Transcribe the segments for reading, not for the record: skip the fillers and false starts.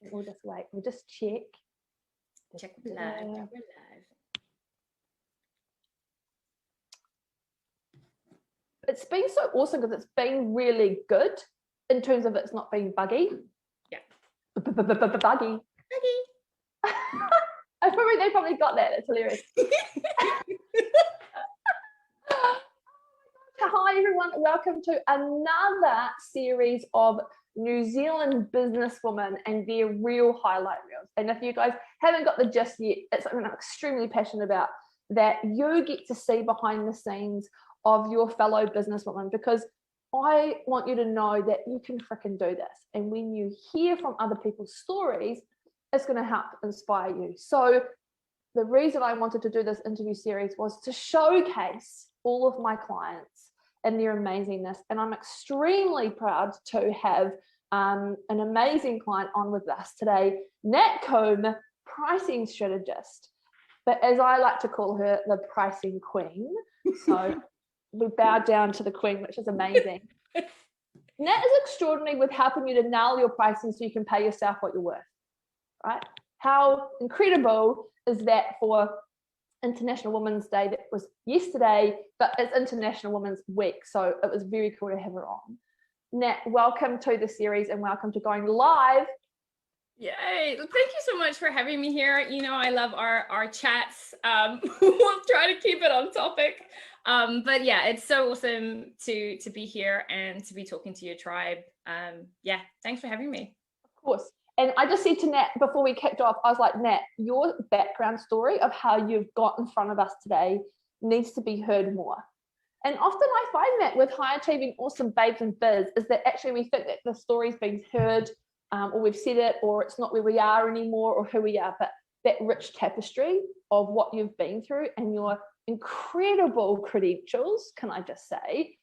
We'll just wait. We'll just check. Check we're live. Check we're live. It's been so awesome because it's been really good in terms of it's not being buggy. Yeah. Buggy. They probably got that. It's hilarious. Hi everyone, welcome to another series of New Zealand businesswomen and their real highlight reels. And if you guys haven't got the gist yet, it's something I'm extremely passionate about, that you get to see behind the scenes of your fellow businesswomen, because I want you to know that you can freaking do this. And when you hear from other people's stories, it's going to help inspire you. So the reason I wanted to do this interview series was to showcase all of my clients and their amazingness. And I'm extremely proud to have an amazing client on with us today, Nat Coombe, pricing strategist. But as I like to call her, the pricing queen. So we bow down to the queen, which is amazing. Nat is extraordinary with helping you to nail your pricing so you can pay yourself what you're worth, right? How incredible is that for International Women's Day? That was yesterday, but it's International Women's Week, so it was very cool to have her on. Nat, welcome to the series and welcome to going live. Yay! Thank you so much for having me here. You know, I love our chats. We'll try to keep it on topic. But yeah, it's so awesome to be here and to be talking to your tribe. Yeah, thanks for having me. Of course. And I just said to Nat before we kicked off, I was like, Nat, your background story of how you've got in front of us today needs to be heard more. And often I find that with high achieving, awesome babes in biz is that actually we think that the story's been heard, or we've said it, or it's not where we are anymore or who we are. But that rich tapestry of what you've been through and your incredible credentials, can I just say,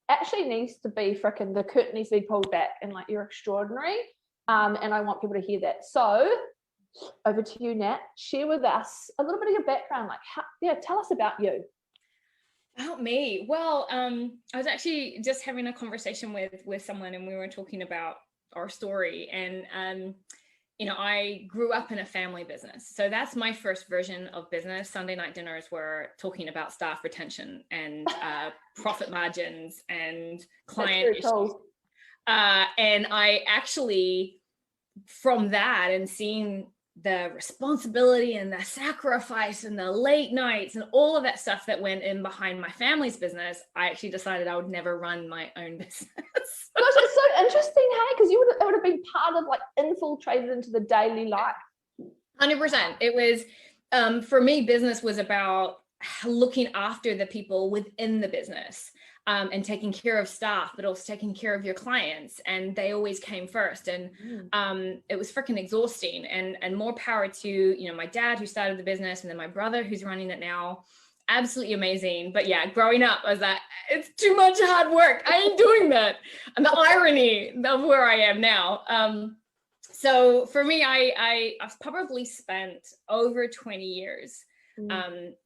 actually needs to be freaking, the curtain needs to be pulled back, and like, you're extraordinary. And I want people to hear that. So over to you, Nat. Share with us a little bit of your background. Like, tell us about you. About me? Well, I was actually just having a conversation with someone, and we were talking about our story. And you know, I grew up in a family business, so that's my first version of business. Sunday night dinners were talking about staff retention and profit margins and client issues. Cool. And I actually, from that and seeing the responsibility and the sacrifice and the late nights and all of that stuff that went in behind my family's business, I actually decided I would never run my own business. Gosh, it's so interesting, hey? Because it would have been part of, like, infiltrated into the daily life. 100%. It was, for me, business was about looking after the people within the business. And taking care of staff, but also taking care of your clients. And they always came first. And it was freaking exhausting, and more power to, you know, my dad who started the business, and then my brother who's running it now. Absolutely amazing. But yeah, growing up, I was like, it's too much hard work. I ain't doing that. And the irony of where I am now. So for me, I've probably spent over 20 years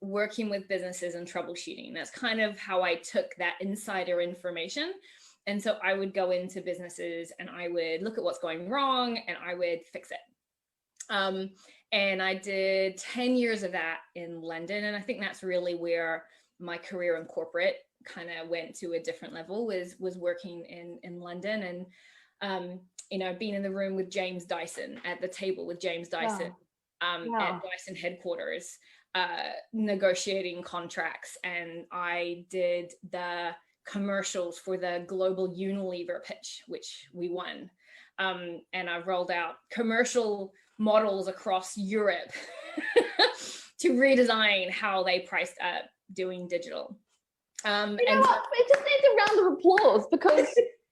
working with businesses and troubleshooting. That's kind of how I took that insider information. And so I would go into businesses and I would look at what's going wrong and I would fix it. And I did 10 years of that in London. And I think that's really where my career in corporate kind of went to a different level, was working in London and, you know, being in the room with James Dyson, at the table with James Dyson, at Dyson headquarters, negotiating contracts. And I did the commercials for the global Unilever pitch, which we won. And I rolled out commercial models across Europe to redesign how they priced up doing digital. You know what? It just needs a round of applause, because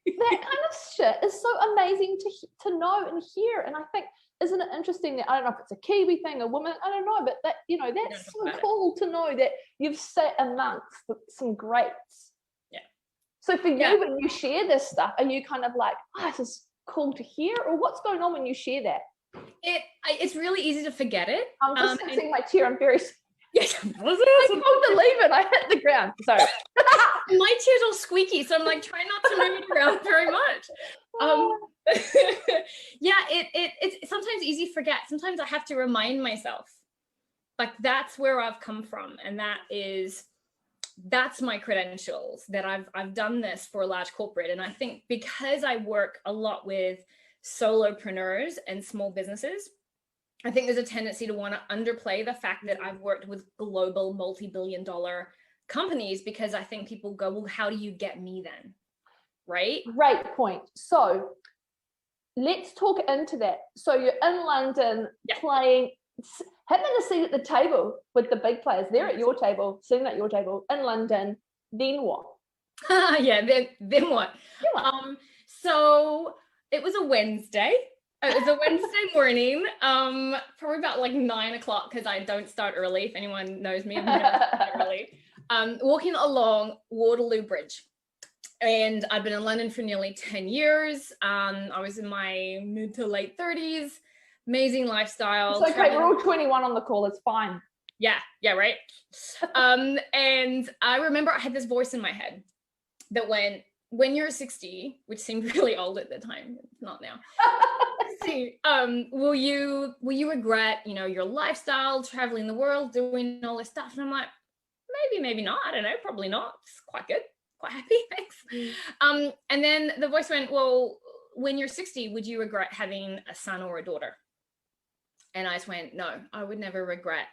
that kind of shit is so amazing to know and hear. And I think, isn't it interesting that, I don't know if it's a Kiwi thing, a woman, I don't know, but that, you know, that's so cool to know that you've sat amongst some greats. Yeah. So for you, when you share this stuff, are you kind of like, oh, this is cool to hear? Or what's going on when you share that? It's really easy to forget it. I'm just fixing my chair. I'm very... Yes, I can't believe it. I hit the ground. Sorry. My chair's all squeaky, so I'm like trying not to move it around very much. Yeah, it's sometimes sometimes easy forget. Sometimes I have to remind myself, like, that's where I've come from. And that's my credentials, that I've done this for a large corporate. And I think because I work a lot with solopreneurs and small businesses, I think there's a tendency to want to underplay the fact that I've worked with global multi-billion-dollar companies, because I think people go, well, how do you get me then? Right? Great point. So let's talk into that. So you're in London playing, having a seat at the table with the big players. They're at your table, sitting at your table in London. Then what? Yeah, then what? So it was a Wednesday. It was a Wednesday morning, probably about like 9 o'clock, because I don't start early. If anyone knows me, I'm never start early. Walking along Waterloo Bridge. And I've been in London for nearly 10 years. I was in my mid to late 30s. Amazing lifestyle. It's okay, we're all 21 on the call, it's fine. Yeah, right. And I remember I had this voice in my head that when you're 60, which seemed really old at the time, it's not now. Will you regret, your lifestyle, traveling the world, doing all this stuff? And I'm like, maybe not. I don't know, probably not. It's quite good. Quite happy, thanks. And then the voice went, well, when you're 60, would you regret having a son or a daughter? And I just went, no, I would never regret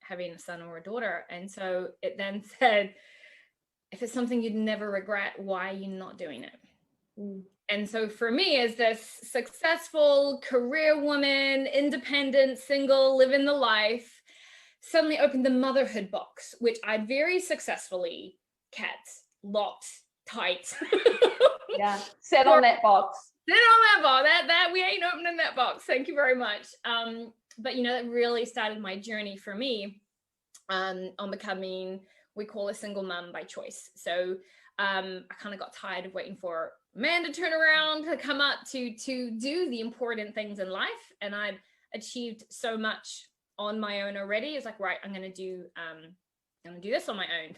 having a son or a daughter. And so it then said, if it's something you'd never regret, why are you not doing it? And so for me, as this successful career woman, independent, single, living the life, suddenly opened the motherhood box, which I'd very successfully kept locked tight. Yeah, set on that box. Set on that box. That we ain't opening that box. Thank you very much. But that really started my journey for me on becoming, we call a single mum by choice. So I kind of got tired of waiting for a man to turn around, to come up to do the important things in life. And I've achieved so much on my own already. It's like, right, I'm going to do this on my own.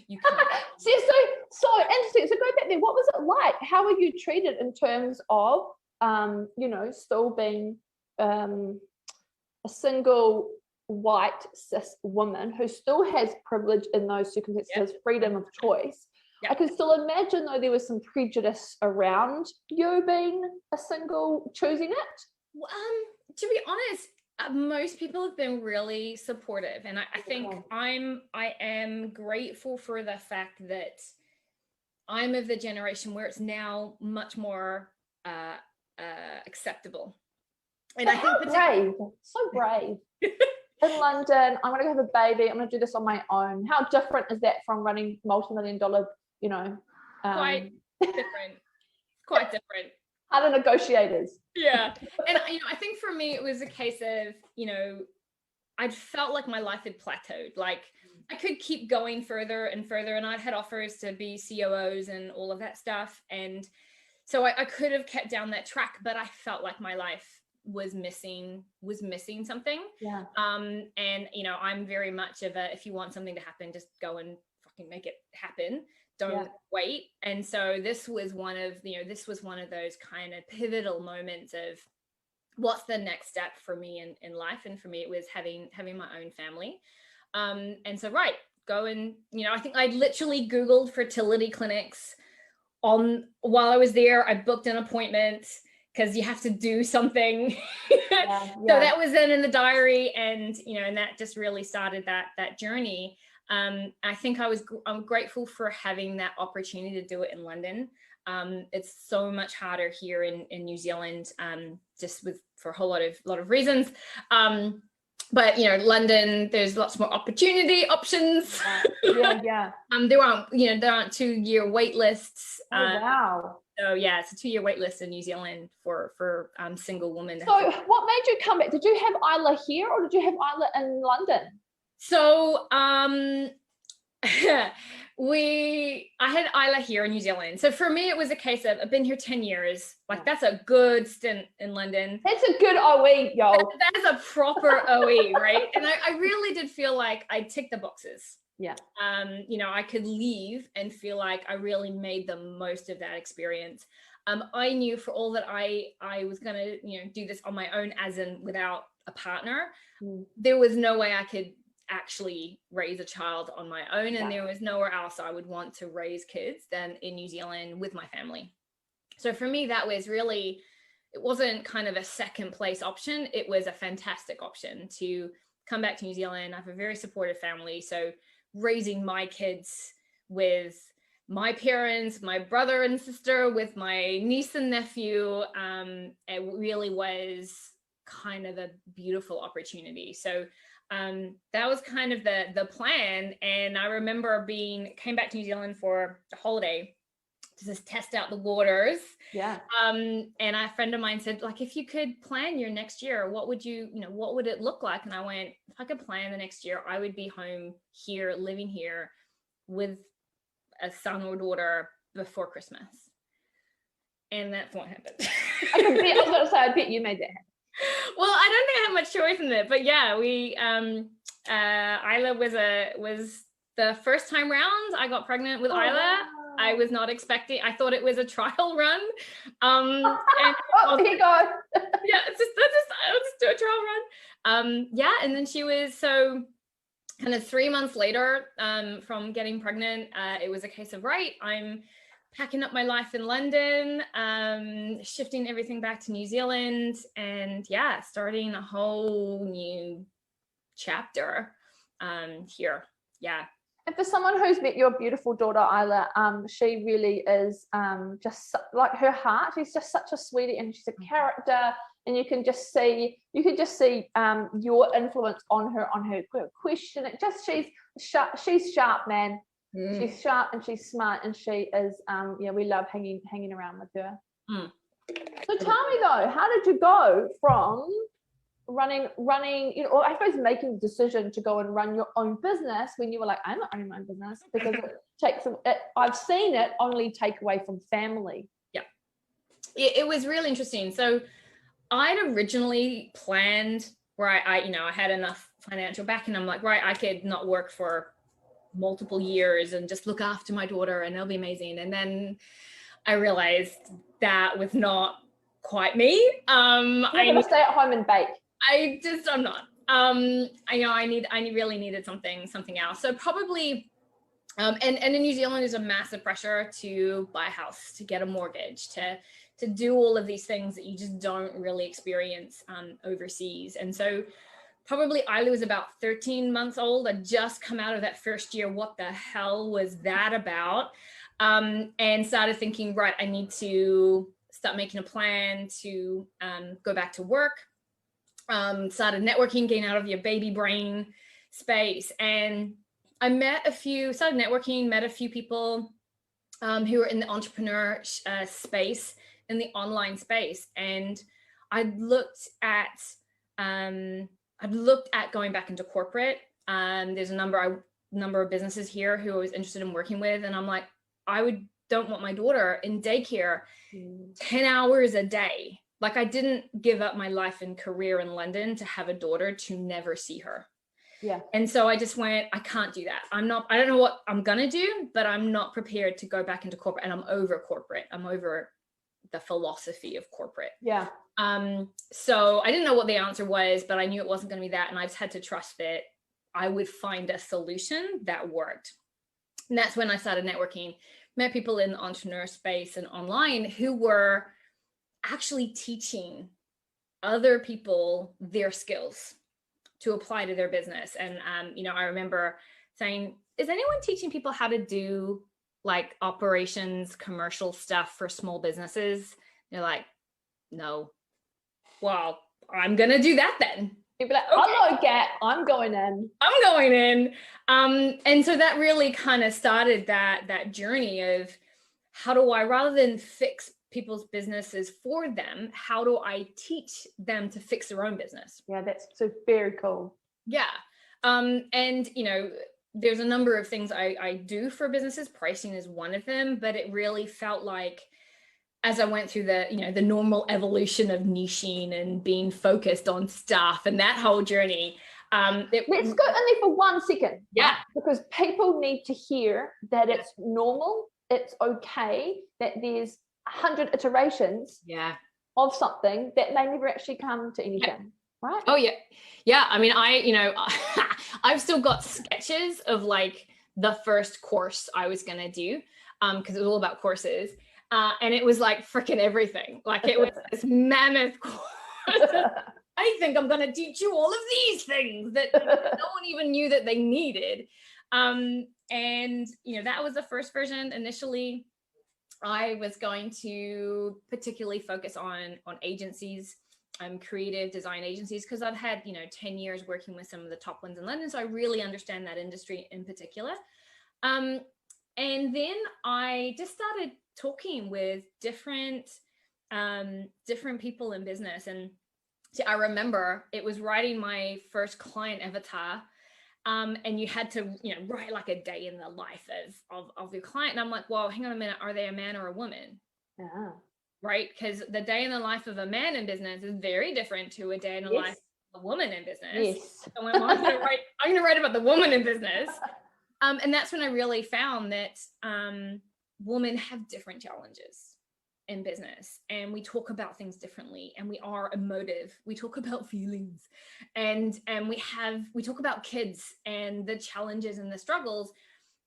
You can't. So interesting. So go back there. What was it like? How were you treated in terms of, still being a single white cis woman who still has privilege in those circumstances, freedom of choice? I can still imagine, though, there was some prejudice around you being a single, choosing it. To be honest, most people have been really supportive, and I think I am grateful for the fact that I'm of the generation where it's now much more acceptable. And I think so brave. In London, I'm going to have a baby. I'm going to do this on my own. How different is that from running multi-million-dollar? Quite different. Other negotiators. Yeah. And I think for me it was a case of, I'd felt like my life had plateaued. Like I could keep going further and further, and I'd had offers to be COOs and all of that stuff. And so I could have kept down that track, but I felt like my life was missing something. Yeah. And I'm very much of a, if you want something to happen, just go and fucking make it happen. Don't wait. And so this was one of those kind of pivotal moments of what's the next step for me in life. And for me, it was having my own family. And so, go and, I think I literally Googled fertility clinics while I was there. I booked an appointment because you have to do something. So that was then in the diary, and, and that just really started that journey. I think I'm grateful for having that opportunity to do it in London. It's so much harder here in New Zealand, just for a whole lot of reasons. But London, there's lots more options. Yeah. There aren't 2-year wait lists. Wow. So yeah, it's a 2-year wait list in New Zealand for single women. So what made you come back? Did you have Isla here, or did you have Isla in London? So I had Isla here in New Zealand. So for me, it was a case of, I've been here 10 years. Like that's a good stint in London. That's a good OE, yo. That is a proper OE, right? And I really did feel like I ticked the boxes. Yeah. I could leave and feel like I really made the most of that experience. I knew for all that I was going to, you know, do this on my own, as in without a partner, there was no way I could actually raise a child on my own. And there was nowhere else I would want to raise kids than in New Zealand with my family. So for me, that was really, it wasn't kind of a second place option. It was a fantastic option to come back to New Zealand. I have a very supportive family. So raising my kids with my parents, my brother and sister, with my niece and nephew, it really was kind of a beautiful opportunity. So that was kind of the plan. And I remember came back to New Zealand for a holiday to just test out the waters. Yeah. And a friend of mine said, like, if you could plan your next year, what would what would it look like? And I went, if I could plan the next year, I would be home here, living here with a son or daughter before Christmas. And that's what happened. I was going to say, I bet you made that happen. Well, I don't think I had much choice in it, but yeah, we Isla was the first time round I got pregnant with Isla. Wow. I was not expecting. I thought it was a trial run. And here you go. Yeah, I'll just do a trial run. Yeah, and then she was so kind of 3 months later from getting pregnant. It was a case of, right, I'm packing up my life in London, shifting everything back to New Zealand, and yeah, starting a whole new chapter here. Yeah. And for someone who's met your beautiful daughter, Isla, she really is just like her heart. She's just such a sweetie, and she's a character. And you can just see your influence on her question. It just she's sharp, man. She's sharp and she's smart, and she is we love hanging around with her. So tell me though, how did you go from running, or I suppose making the decision to go and run your own business when you were like, I'm not running my own business, because I've seen it only take away from family. Yeah, it was really interesting. So I'd originally planned where I had enough financial backing. I'm like, right, I could not work for multiple years and just look after my daughter and it'll be amazing. And then I realized that was not quite me. I need to stay at home and bake. I'm not. I really needed something else. So probably, and in New Zealand, there's a massive pressure to buy a house, to get a mortgage, to do all of these things that you just don't really experience overseas. And so probably Isla was about 13 months old. I'd just come out of that first year. What the hell was that about? And started thinking, right, I need to start making a plan to go back to work. Started networking, getting out of your baby brain space. And I met a few people who were in the entrepreneur space, in the online space. And I'd looked at going back into corporate. There's a number of businesses here who I was interested in working with. And I'm like, don't want my daughter in daycare 10 hours a day. Like, I didn't give up my life and career in London to have a daughter to never see her. Yeah. And so I just went, I can't do that. I don't know what I'm going to do, but I'm not prepared to go back into corporate, and I'm over corporate. I'm over the philosophy of corporate. Yeah. So I didn't know what the answer was, but I knew it wasn't going to be that. And I just had to trust that I would find a solution that worked. And that's when I started networking, met people in the entrepreneur space and online who were actually teaching other people their skills to apply to their business. And, I remember saying, is anyone teaching people how to do like operations, commercial stuff for small businesses? They're like, no. Well, I'm going to do that then. You'd be like, okay. I'm going in. And so that really kind of started that journey of how do I, rather than fix people's businesses for them, how do I teach them to fix their own business? Yeah, that's so very cool. Yeah. And, there's a number of things I do for businesses. Pricing is one of them, but it really felt like, as I went through the normal evolution of niching and being focused on stuff and that whole journey. Let's go only for 1 second. Yeah. Because people need to hear that it's normal, it's okay, that there's 100 iterations of something that may never actually come to anything, right? Oh yeah. I mean, I've still got sketches of like the first course I was gonna do, because it was all about courses, and it was like freaking everything. Like it was this mammoth course. I think I'm gonna teach you all of these things that no one even knew that they needed. And that was the first version. Initially, I was going to particularly focus on agencies, creative design agencies, because I've had 10 years working with some of the top ones in London, so I really understand that industry in particular. And then I just started talking with different people in business. And I remember it was writing my first client avatar. And you had to, write like a day in the life of your client. And I'm like, well, hang on a minute. Are they a man or a woman? Yeah. Right? Because the day in the life of a man in business is very different to a day in the life of a woman in business. Yes. So I'm going to write about the woman in business. And that's when I really found that women have different challenges in business, and we talk about things differently, and we are emotive. We talk about feelings, and we talk about kids and the challenges and the struggles.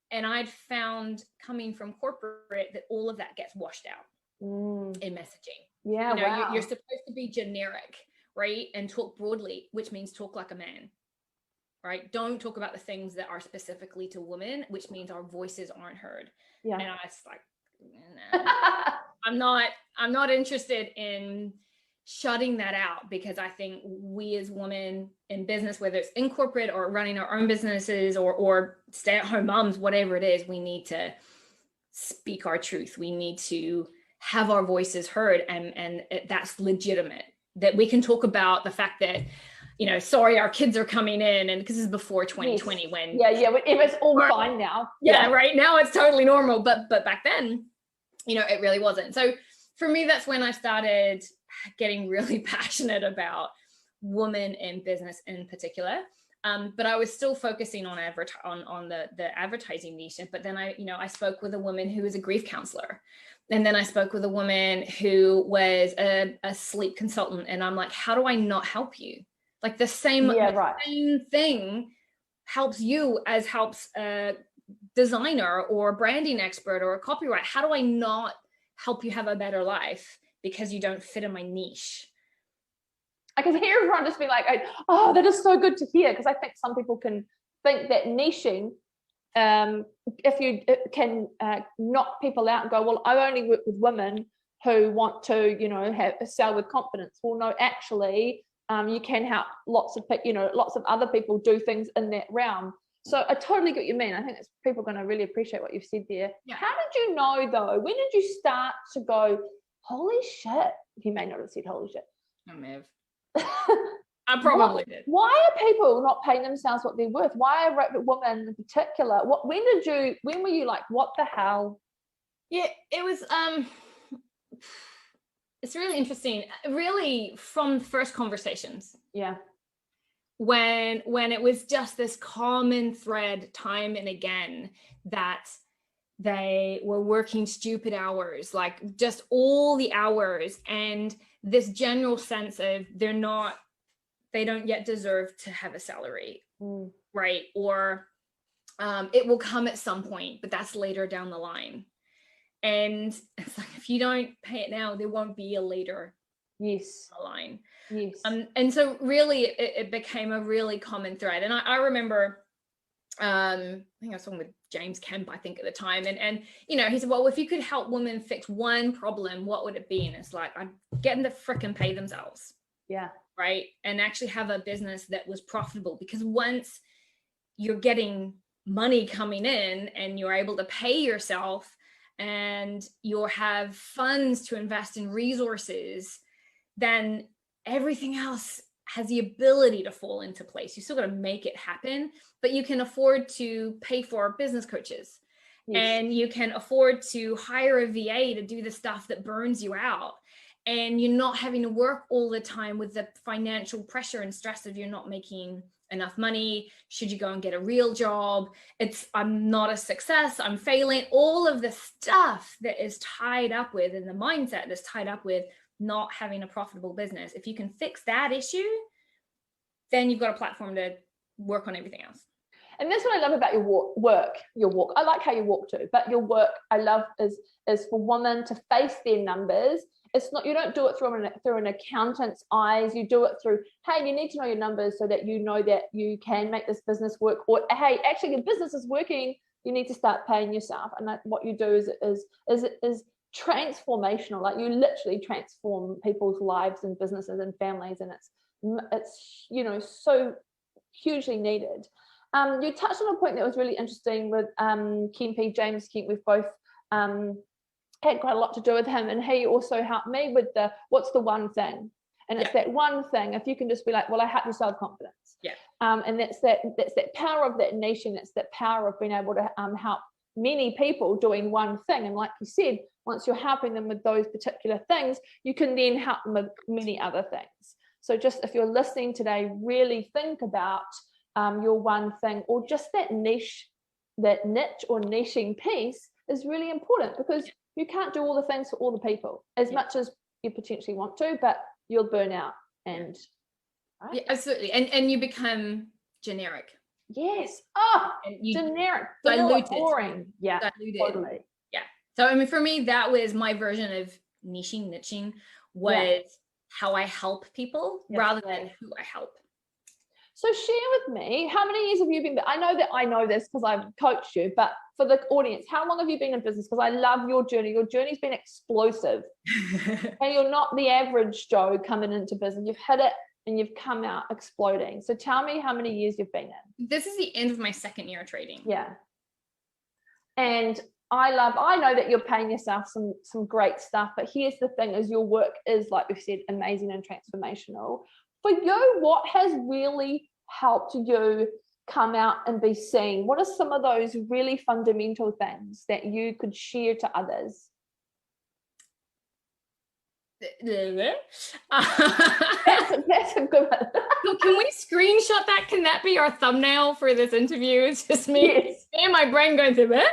And I'd found, coming from corporate, that all of that gets washed out in messaging. Yeah, wow. You're supposed to be generic, right? And talk broadly, which means talk like a man, right? Don't talk about the things that are specifically to women, which means our voices aren't heard. Yeah. And I was like, no. I'm not interested in shutting that out, because I think we as women in business, whether it's in corporate or running our own businesses or stay-at-home moms, whatever it is, we need to speak our truth. We need to have our voices heard, and that's legitimate. That we can talk about the fact that, sorry, our kids are coming in, and because this is before 2020 when if it's all fine now. Right now it's totally normal, but back then, it really wasn't. So for me, that's when I started getting really passionate about women in business in particular. But I was still focusing on the advertising niche. But then I spoke with a woman who was a grief counselor. And then I spoke with a woman who was a sleep consultant. And I'm like, how do I not help you? Like the same thing helps you as helps a designer or branding expert or a copyright. How do I not help you have a better life because you don't fit in my niche? I can hear everyone just be like, oh, that is so good to hear, because I think some people can think that niching, if you can knock people out and go, well, I only work with women who want to, sell with confidence. Well, no, actually, you can help lots of other people do things in that realm. So I totally get what you mean. I think people are going to really appreciate what you've said there. Yeah. How did you know, though? When did you start to go, holy shit? You may not have said holy shit. I may have. I probably did. Why are people not paying themselves what they're worth? Why are women in particular? When were you like, what the hell? Yeah, it was, it's really interesting. Really from first conversations. Yeah. When it was just this common thread time and again that they were working stupid hours, like just all the hours, and this general sense of they don't yet deserve to have a salary, right? Or it will come at some point, but that's later down the line. And it's like, if you don't pay it now, there won't be a later line. Yes. And so really it became a really common thread. And I remember, I think I was talking with James Kemp, I think at the time. And he said, well, if you could help women fix one problem, what would it be? And it's like, I'd get them to frickin' pay themselves. Yeah. Right. And actually have a business that was profitable, because once you're getting money coming in and you're able to pay yourself and you'll have funds to invest in resources, then everything else has the ability to fall into place. You still got to make it happen, but you can afford to pay for business coaches. Yes. And you can afford to hire a VA to do the stuff that burns you out. And you're not having to work all the time with the financial pressure and stress of you're not making enough money? Should you go and get a real job? I'm not a success, I'm failing. All of the stuff that is tied up with, and the mindset that's tied up with not having a profitable business. If you can fix that issue, then you've got a platform to work on everything else. And that's what I love about your walk. I like how you walk too, but your work I love is for women to face their numbers. It's not, you don't do it through an accountant's eyes. You do it through, hey, you need to know your numbers so that you know that you can make this business work. Or hey, actually your business is working. You need to start paying yourself. And what you do is transformational. Like you literally transform people's lives and businesses and families, and it's so hugely needed. You touched on a point that was really interesting with James Kemp. We've both had quite a lot to do with him, and he also helped me with what's the one thing, and it's that one thing. If you can just be like, well, I help you self-confidence, and that's that power of that niche, and it's that power of being able to help many people doing one thing. And like you said, once you're helping them with those particular things, you can then help them with many other things. So just if you're listening today, really think about your one thing, or just that niche or niching piece is really important, because you can't do all the things for all the people as much as you potentially want to, but you'll burn out. And right? Yeah, absolutely. And you become generic. Yes. Generic. Diluted. Boring. Yeah. Diluted. Totally. Yeah. So I mean, for me, that was my version of niching was how I help people rather than who I help. So share with me, how many years have you been? I know this because I've coached you, but for the audience, how long have you been in business? Because I love your journey. Your journey's been explosive. And you're not the average Joe coming into business. You've hit it and you've come out exploding. So tell me how many years you've been in. This is the end of my second year of trading. Yeah. And I know that you're paying yourself some great stuff, but here's the thing is your work is, like we've said, amazing and transformational. For you, what has really helped you come out and be seen? What are some of those really fundamental things that you could share to others? That's a good one. So can we screenshot that? Can that be our thumbnail for this interview? It's just me and my brain going through it.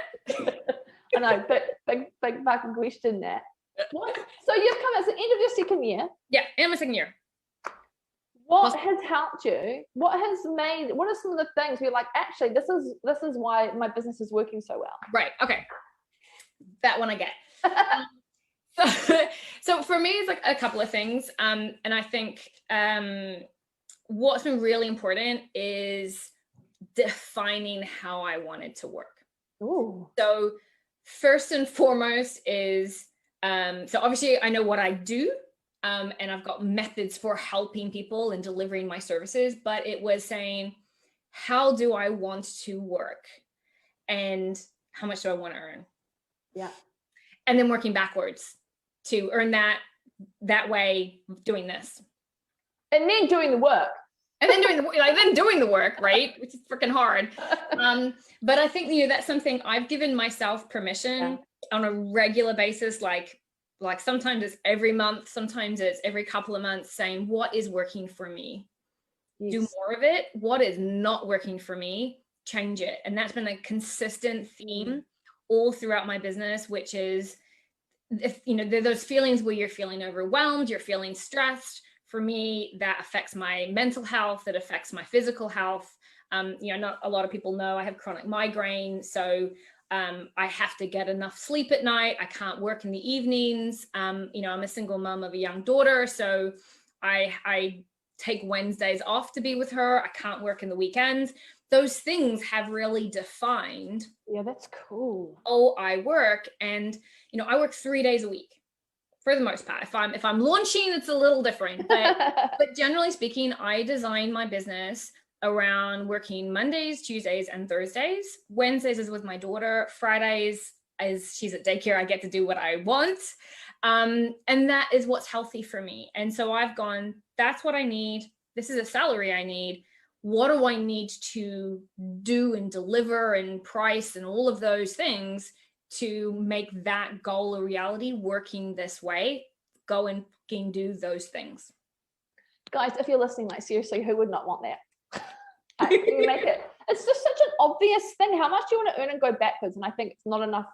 I know, big fucking question there. What? So you've come at the end of your second year. Yeah, end of my second year. What has helped you? What are some of the things you're like, actually, this is why my business is working so well? Right. Okay. That one I get. So for me, it's like a couple of things. And I think what's been really important is defining how I wanted to work. Ooh. So first and foremost is, so obviously I know what I do. And I've got methods for helping people and delivering my services, but it was saying, how do I want to work and how much do I want to earn? Yeah. And then working backwards to earn that way, doing this. And then doing the work. And then doing the work, right? Which is freaking hard. But I think, that's something I've given myself permission on a regular basis, like sometimes it's every month, sometimes it's every couple of months, saying what is working for me. Yes. Do more of it. What is not working for me, change it. And that's been a consistent theme all throughout my business, which is, if there are those feelings where you're feeling overwhelmed, you're feeling stressed. For me, that affects my mental health, it affects my physical health. Not a lot of people know I have chronic migraine, so I have to get enough sleep at night. I can't work in the evenings. I'm a single mom of a young daughter, so I take Wednesdays off to be with her. I can't work in the weekends. Those things have really defined. Yeah, that's cool. Oh, I work, and I work 3 days a week for the most part. If I'm launching, it's a little different, but generally speaking, I design my business around working Mondays, Tuesdays, and Thursdays. Wednesdays is with my daughter. Fridays, as she's at daycare, I get to do what I want. And that is what's healthy for me. And so I've gone, that's what I need. This is a salary I need. What do I need to do and deliver and price and all of those things to make that goal a reality? Working this way, go and do those things. Guys, if you're listening, seriously, who would not want that? You make it, it's just such an obvious thing. How much do you want to earn and go backwards? And I think it's not enough.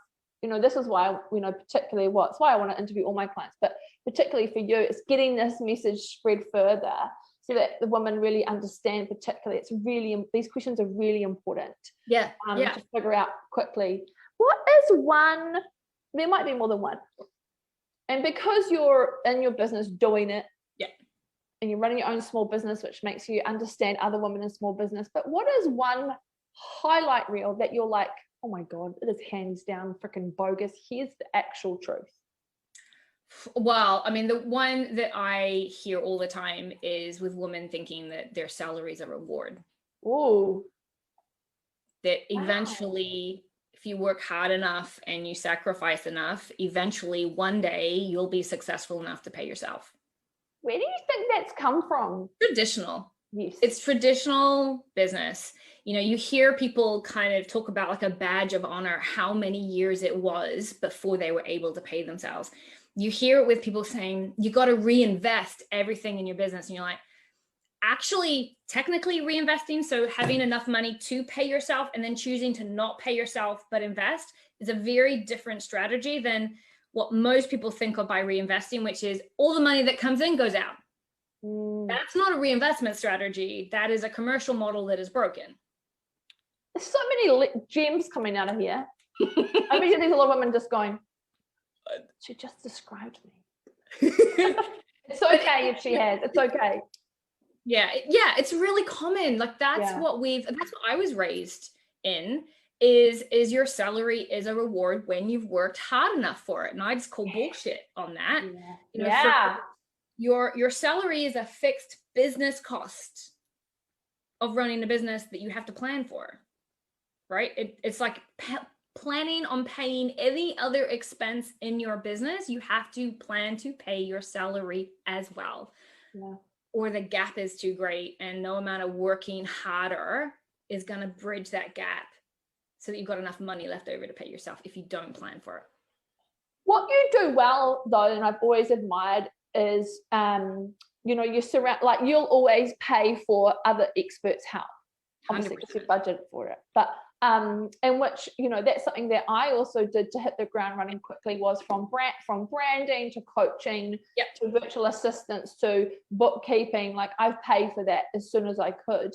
This is why, particularly it's why I want to interview all my clients, but particularly for you, it's getting this message spread further so that the women really understand, particularly, these questions are really important. Yeah. To figure out quickly. What is one, there might be more than one. And because you're in your business doing it, and you're running your own small business, which makes you understand other women in small business, but what is one highlight reel that you're like, oh my God, it is hands down freaking bogus. Here's the actual truth. Well, I mean, the one that I hear all the time is with women thinking that their salary is a reward. Oh. That eventually, if you work hard enough and you sacrifice enough, eventually one day you'll be successful enough to pay yourself. Where do you think that's come from? Traditional. Yes. It's traditional business. You hear people kind of talk about like a badge of honor, how many years it was before they were able to pay themselves. You hear it with people saying, you got to reinvest everything in your business. And you're like, actually, technically reinvesting, so having enough money to pay yourself and then choosing to not pay yourself but invest is a very different strategy than what most people think of by reinvesting, which is all the money that comes in goes out. That's not a reinvestment strategy. That is a commercial model that is broken. There's so many gems coming out of here. I mean, there's a lot of women just going, she just described me. It's okay if she has. It's okay. Yeah, it's really common. Like that's what I was raised in. Is your salary is a reward when you've worked hard enough for it. And I just call bullshit on that. Your salary is a fixed business cost of running a business that you have to plan for, right? It's like planning on paying any other expense in your business. You have to plan to pay your salary as well, or the gap is too great and no amount of working harder is going to bridge that gap so that you've got enough money left over to pay yourself if you don't plan for it. What you do well though, and I've always admired, is you surround, like, you'll always pay for other experts' help, obviously because you budget for it, but in which that's something that I also did to hit the ground running quickly, was from branding to coaching to virtual assistants to bookkeeping. Like, I've paid for that as soon as I could.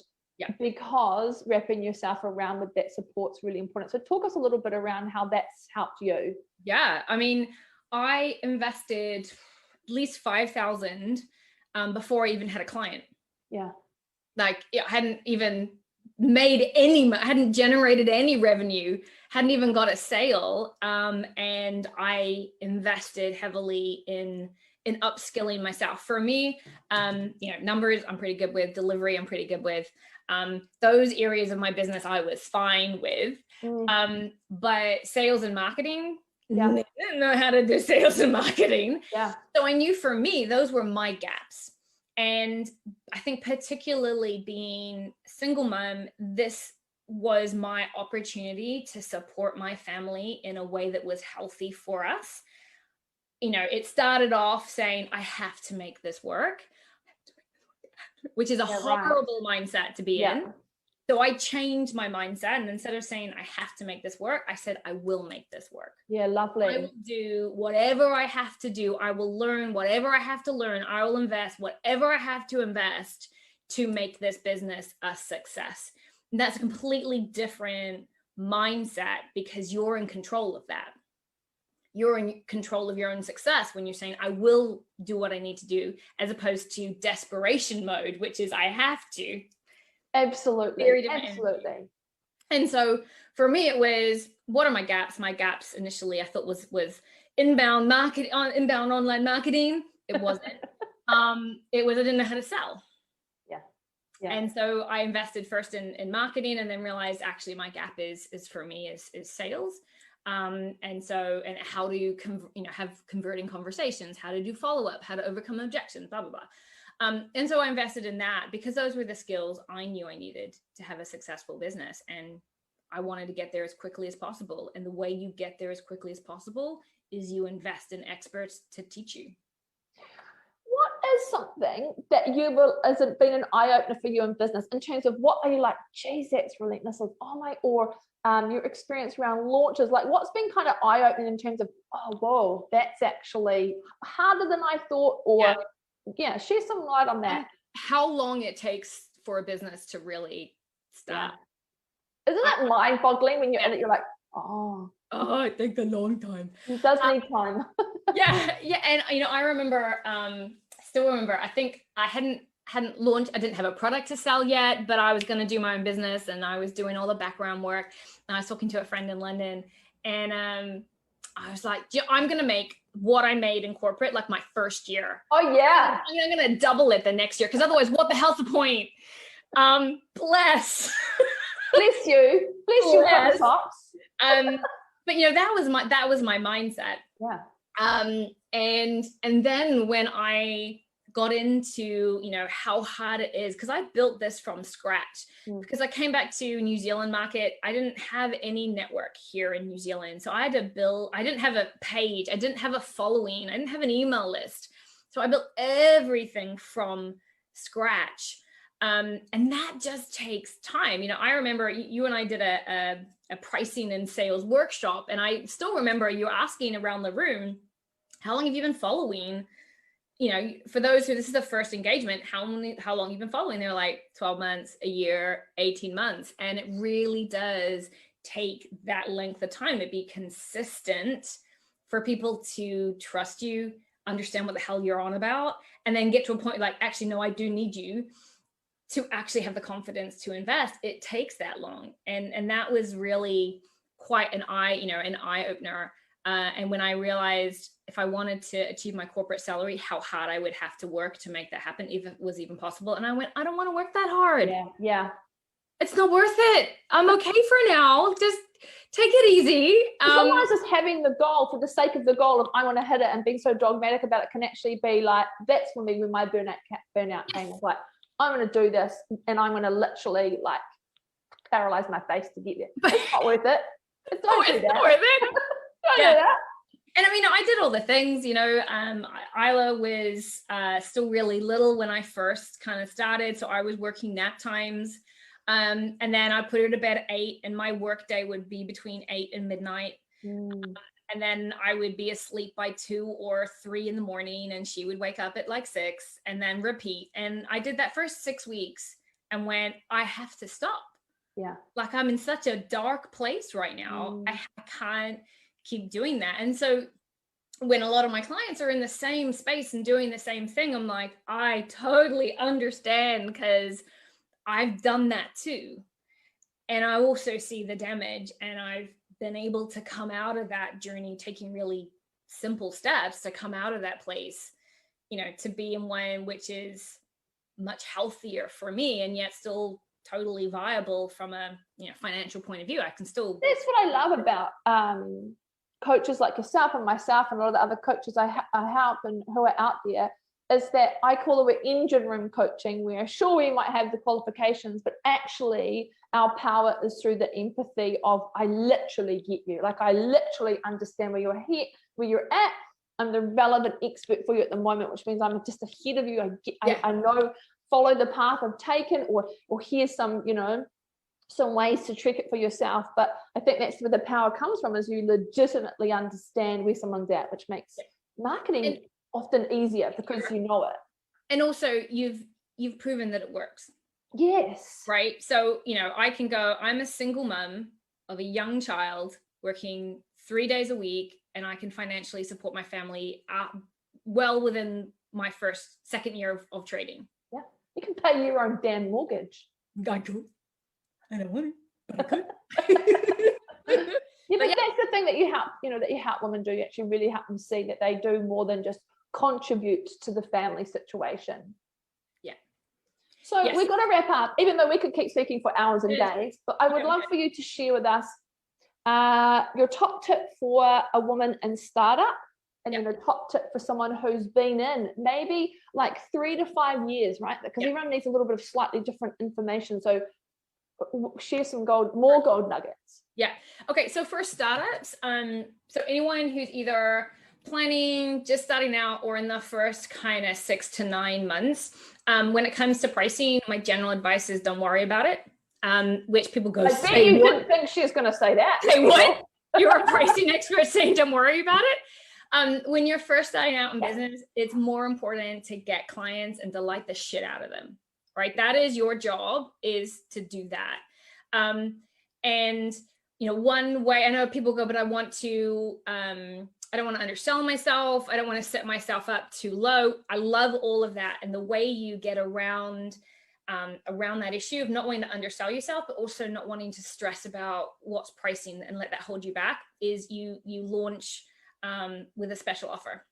Because wrapping yourself around with that support's really important. So talk us a little bit around how that's helped you. I mean, I invested at least 5,000 before I even had a client. Like, I hadn't even hadn't generated any revenue, hadn't even got a sale, and I invested heavily in upskilling myself. For me, numbers I'm pretty good with, delivery I'm pretty good with. Those areas of my business I was fine with, but sales and marketing, I didn't know how to do sales and marketing. So I knew for me, those were my gaps. And I think particularly being a single mom, this was my opportunity to support my family in a way that was healthy for us. It started off saying, I have to make this work, which is a horrible mindset to be in. So I changed my mindset, and instead of saying I have to make this work, I said I will make this work. Lovely. I will do whatever I have to do. I will learn whatever I have to learn. I will invest whatever I have to invest to make this business a success. And that's a completely different mindset because you're in control of that. You're in control of your own success when you're saying, I will do what I need to do, as opposed to desperation mode, which is I have to. Absolutely. Very different. Absolutely. And so for me, it was, what are my gaps? My gaps initially I thought was inbound online marketing. It wasn't. It was I didn't know how to sell. And so I invested first in marketing, and then realized actually my gap is for me is sales. And how do you have converting conversations, how to do follow-up, how to overcome objections, blah, blah, blah. And so I invested in that because those were the skills I knew I needed to have a successful business. And I wanted to get there as quickly as possible. And the way you get there as quickly as possible is you invest in experts to teach you. What is something that you will hasn't been an eye-opener for you in business in terms of what are you like, geez, that's relentless, or your experience around launches, like what's been kind of eye-opening in terms of, oh, whoa, that's actually harder than I thought, or share some light on that. How long it takes for a business to really start. Isn't that mind-boggling when you're in it, you're like, oh, it takes a long time. It does need time. yeah. And I remember, still remember, I think I hadn't launched, I didn't have a product to sell yet, but I was going to do my own business, and I was doing all the background work, and I was talking to a friend in London, and I was like, I'm going to make what I made in corporate like my first year. Oh yeah. I'm going to double it the next year, because otherwise what the hell's the point? Bless you. Bless your tops. But that was my mindset. Yeah. And then when I got into, how hard it is, because I built this from scratch, because I came back to New Zealand market. I didn't have any network here in New Zealand. So I had to build, I didn't have a page. I didn't have a following. I didn't have an email list. So I built everything from scratch. And that just takes time. I remember you and I did a pricing and sales workshop, and I still remember you asking around the room, how long have you been following? For those who this is the first engagement, how long you've been following? They're like 12 months, a year, 18 months. And it really does take that length of time to be consistent for people to trust you, understand what the hell you're on about, and then get to a point like, actually, no, I do need you to actually have the confidence to invest. It takes that long. And that was really quite an eye opener. And when I realized if I wanted to achieve my corporate salary, how hard I would have to work to make that happen, if it was even possible. And I went, I don't want to work that hard. Yeah. It's not worth it. I'm okay for now. Just take it easy. Sometimes just having the goal for the sake of the goal of I want to hit it, and being so dogmatic about it can actually be like, that's for me when my burnout came. Like, I'm going to do this, and I'm going to literally like paralyze my face to get there. It's not worth it. It's not worth it. Don't do that. And I did all the things, Isla was still really little when I first kind of started. So I was working nap times. And then I put her to bed at 8, and my work day would be between 8 and midnight. And then I would be asleep by 2 or 3 in the morning, and she would wake up at like 6, and then repeat. And I did that for 6 weeks and went, I have to stop. Yeah. Like, I'm in such a dark place right now. I can't keep doing that. And so when a lot of my clients are in the same space and doing the same thing, I'm like, I totally understand, because I've done that too. And I also see the damage, and I've been able to come out of that journey, taking really simple steps to come out of that place, to be in one which is much healthier for me, and yet still totally viable from a financial point of view. I can still. That's what I love about coaches like yourself and myself and a lot of the other coaches I help and who are out there, is that I call it engine room coaching, where sure, we might have the qualifications, but actually our power is through the empathy of, I literally get you. Like, I literally understand where you're at. I'm the relevant expert for you at the moment, which means I'm just ahead of you. I know, follow the path I've taken, or here's some, some ways to trick it for yourself. But I think that's where the power comes from, is you legitimately understand where someone's at, which makes marketing often easier because you know it. And also you've proven that it works. Yes. Right. So, I can go, I'm a single mom of a young child working 3 days a week, and I can financially support my family well within my second year of trading. Yeah. You can pay your own damn mortgage. I could. I don't want it, but I could. But that's the thing that you help women do. You actually really help them see that they do more than just contribute to the family situation. Yeah. So we've got to wrap up, even though we could keep speaking for hours and days, but I would love for you to share with us your top tip for a woman in startup, and then a top tip for someone who's been in maybe like 3 to 5 years, right? Because everyone needs a little bit of slightly different information. So share some more gold nuggets. Yeah. Okay. So for startups, so anyone who's either planning, just starting out, or in the first kind of 6 to 9 months, when it comes to pricing, my general advice is don't worry about it. Which people go, I bet you didn't think she was going to say that. Say what? You're a pricing expert saying don't worry about it. When you're first starting out in business, it's more important to get clients and delight the shit out of them, right? That is your job, is to do that. And one way, I know people go, but I don't want to undersell myself. I don't want to set myself up too low. I love all of that. And the way you get around that issue of not wanting to undersell yourself, but also not wanting to stress about what's pricing and let that hold you back, is you launch with a special offer.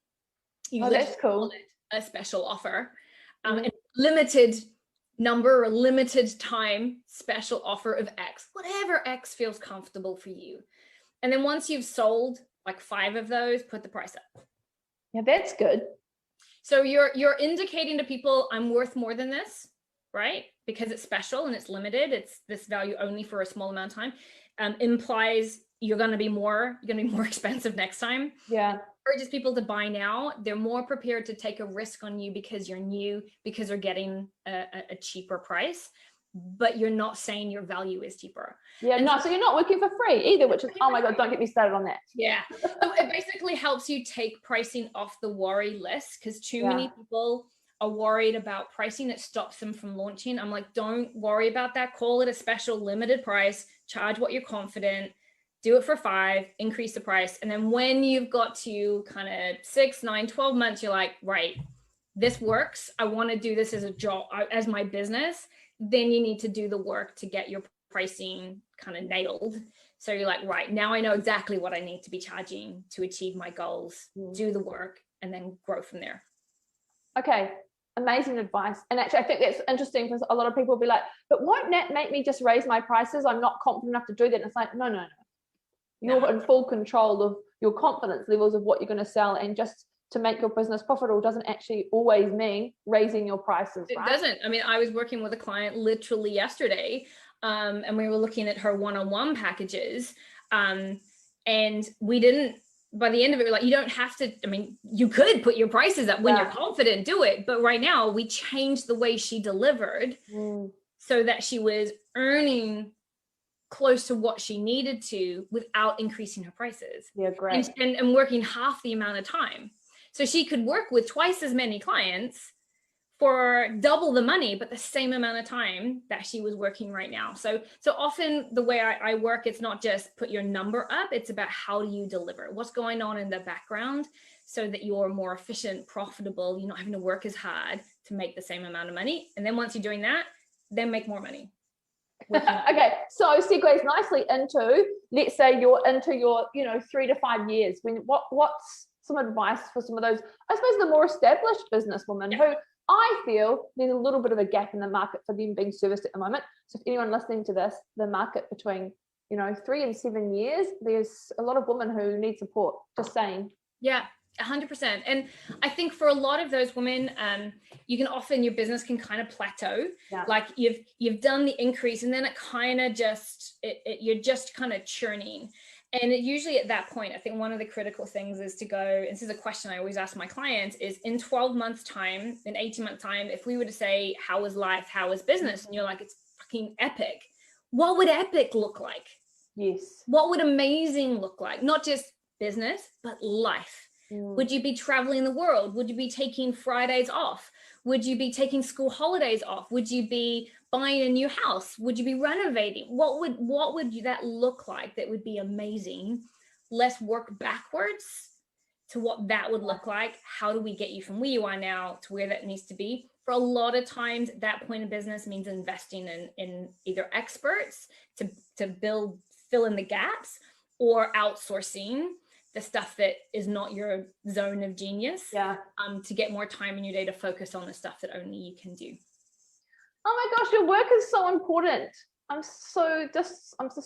That's cool. A special offer, a limited number or limited time special offer of X, whatever X feels comfortable for you. And then once you've sold like 5 of those, put the price up. Yeah, that's good. So you're indicating to people, I'm worth more than this, right? Because it's special and it's limited. It's this value only for a small amount of time. Implies you're going to be more expensive next time. Yeah. Urges people to buy now. They're more prepared to take a risk on you because you're new, because they're getting a cheaper price, but you're not saying your value is cheaper. Yeah, so you're not working for free either, which is, oh my God, don't get me started on that. Yeah. So it basically helps you take pricing off the worry list, because too many people are worried about pricing. It stops them from launching. I'm like, don't worry about that. Call it a special limited price, charge what you're confident, do it for 5, increase the price. And then when you've got to kind of 6, 9, 12 months, you're like, right, this works. I want to do this as a job, as my business. Then you need to do the work to get your pricing kind of nailed. So you're like, right, now I know exactly what I need to be charging to achieve my goals, do the work, and then grow from there. Okay. Amazing advice. And actually, I think that's interesting, because a lot of people will be like, but won't that make me just raise my prices? I'm not confident enough to do that. And it's like, no. You're in full control of your confidence levels of what you're going to sell, and just to make your business profitable doesn't actually always mean raising your prices. It doesn't. I mean, I was working with a client literally yesterday, and we were looking at her one-on-one packages, and we didn't, by the end of it, we're like, you don't have to, I mean, you could put your prices up when you're confident, do it. But right now we changed the way she delivered so that she was earning close to what she needed to without increasing her prices. Yeah, great. And working half the amount of time. So she could work with twice as many clients for double the money, but the same amount of time that she was working right now. So often the way I work, it's not just put your number up, it's about how do you deliver, what's going on in the background, so that you're more efficient, profitable, you're not having to work as hard to make the same amount of money. And then once you're doing that, then make more money. Okay, so segues nicely into, let's say you're into your 3 to 5 years. What's some advice for some of those, I suppose, the more established businesswomen who I feel there's a little bit of a gap in the market for them being serviced at the moment. So if anyone listening to this, the market between 3 and 7 years, there's a lot of women who need support. Just saying. Yeah. 100%. And I think for a lot of those women, you can often, your business can kind of plateau. Like you've done the increase, and then it kind of just, you're just kind of churning. And usually at that point, I think one of the critical things is to go, and this is a question I always ask my clients, is in 12 months time, in 18 months time, if we were to say, how is life? How is business? And you're like, it's fucking epic. What would epic look like? Yes. What would amazing look like? Not just business, but life. Would you be traveling the world? Would you be taking Fridays off? Would you be taking school holidays off? Would you be buying a new house? Would you be renovating? What would that look like that would be amazing? Let's work backwards to what that would look like. How do we get you from where you are now to where that needs to be? For a lot of times, that point of business means investing in either experts to fill in the gaps, or outsourcing the stuff that is not your zone of genius, to get more time in your day to focus on the stuff that only you can do. Oh my gosh, your work is so important. I'm just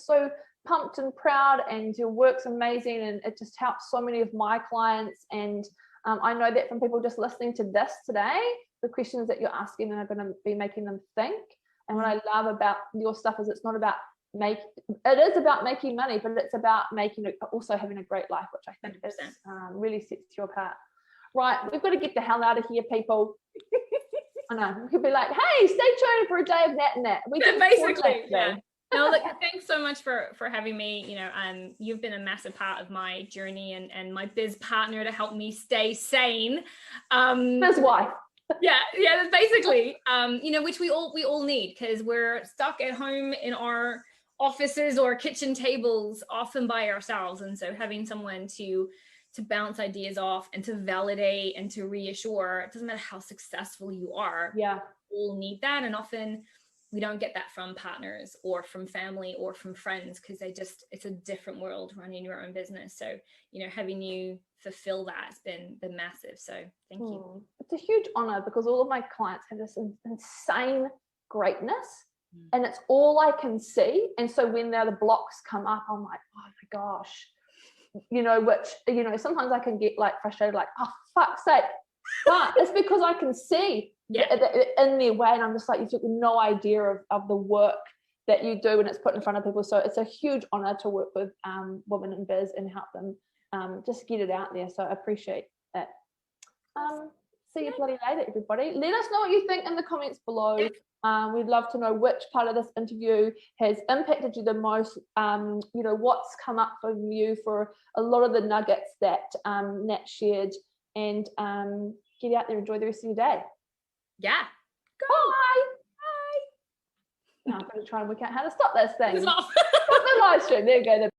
so pumped and proud, and your work's amazing, and it just helps so many of my clients. And I know that from people just listening to this today, the questions that you're asking are going to be making them think. And what I love about your stuff is it's not about it is about making money, but it's about also having a great life, which I think is, really sets you apart. Right, we've got to get the hell out of here, people. I know, we could be like, hey, stay tuned for a day of Nat and Nat. We can basically, yeah. No, look, thanks so much for having me. You know, you've been a massive part of my journey and my biz partner to help me stay sane. Biz wife. Yeah, that's basically, you know, which we all need, because we're stuck at home in our offices or kitchen tables, often by ourselves. And so having someone to bounce ideas off and to validate and to reassure, it doesn't matter how successful you are. Yeah, we all need that. And often we don't get that from partners or from family or from friends, because it's a different world running your own business. So, you know, having you fulfill that has been massive. So thank you. It's a huge honor, because all of my clients have this insane greatness and it's all I can see. And so when the blocks come up, I'm like, oh my gosh, you know, which, you know, sometimes I can get like frustrated, like, oh, fuck's sake. But it's because I can see in their way, and I'm just like, you've got no idea of the work that you do when it's put in front of people. So it's a huge honor to work with women in biz and help them just get it out there. So I appreciate that. See you bloody later, everybody. Let us know what you think in the comments below. We'd love to know which part of this interview has impacted you the most. You know, what's come up for you for a lot of the nuggets that Nat shared. And get out there, enjoy the rest of your day. Yeah. Bye. Now I'm going to try and work out how to stop this thing. Stop the live stream. There you go.